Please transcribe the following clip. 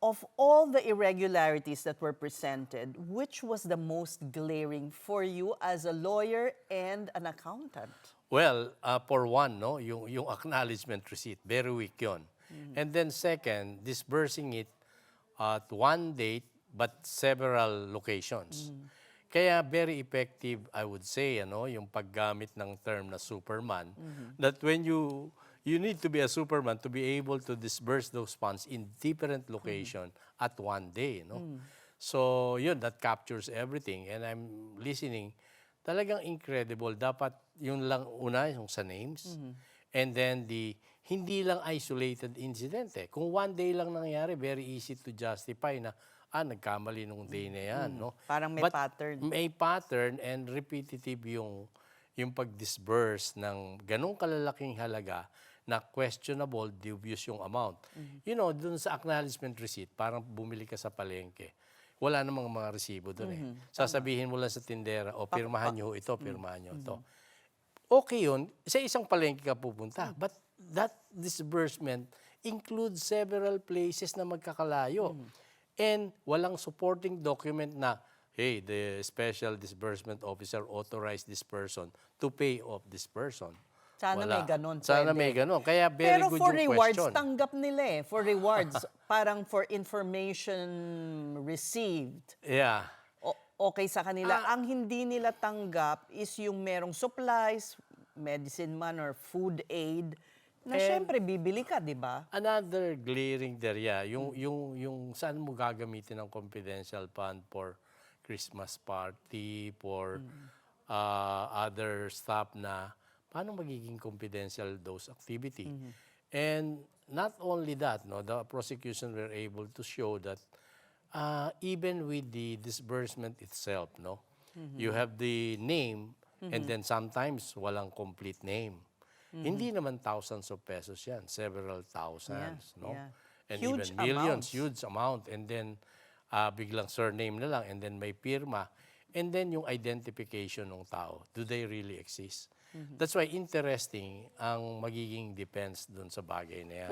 of all the irregularities that were presented, which was the most glaring for you as a lawyer and an accountant? Well, for one, no, yung acknowledgement receipt, very weak yun. And then second, disbursing it at one date but several locations. Kaya very effective, I would say, yung paggamit ng term na superman, that when you need to be a superman to be able to disburse those funds in different location at one day, no? So, yun, that captures everything. And I'm listening, talagang incredible. Dapat yung lang una, yung sa names. And then hindi lang isolated incident eh. Kung one day lang nangyari, very easy to justify na, nagkamali nung day na yan, no? Parang may But pattern. may pattern and repetitive yung pag-disburse ng ganong kalalaking halaga na questionable, dubious yung amount. You know, dun sa acknowledgement receipt, parang bumili ka sa palengke. Wala namang mga resibo dun eh. Sasabihin mo lang sa tindera, o pirmahan nyo ito, pirmahan nyo ito. Okay yun, sa isang palengke ka pupunta. But that disbursement includes several places na magkakalayo. And walang supporting document na, hey, the special disbursement officer authorized this person to pay off this person. Sana Wala. may ganon. Sana pwede. may ganon. Kaya very Pero good for yung rewards, question. tanggap nila eh. For rewards, parang for information received. Yeah. Okay sa kanila. Ang hindi nila tanggap is yung merong supplies, medicine man or food aid, na syempre bibili ka, di ba? Another glaring there, yeah, yung saan mo gagamitin ang confidential fund for Christmas party, for other stuff na paano magiging confidential those activity. And not only that, no, the prosecution were able to show that even with the disbursement itself, no, you have the name and then sometimes walang complete name. Hindi naman thousands of pesos yan, several thousands, no? yeah. And Huge even millions, amounts. huge amount. And then biglang surname na lang and then may pirma. And then yung identification ng tao, do they really exist? That's why interesting ang magiging defense dun sa bagay na yan.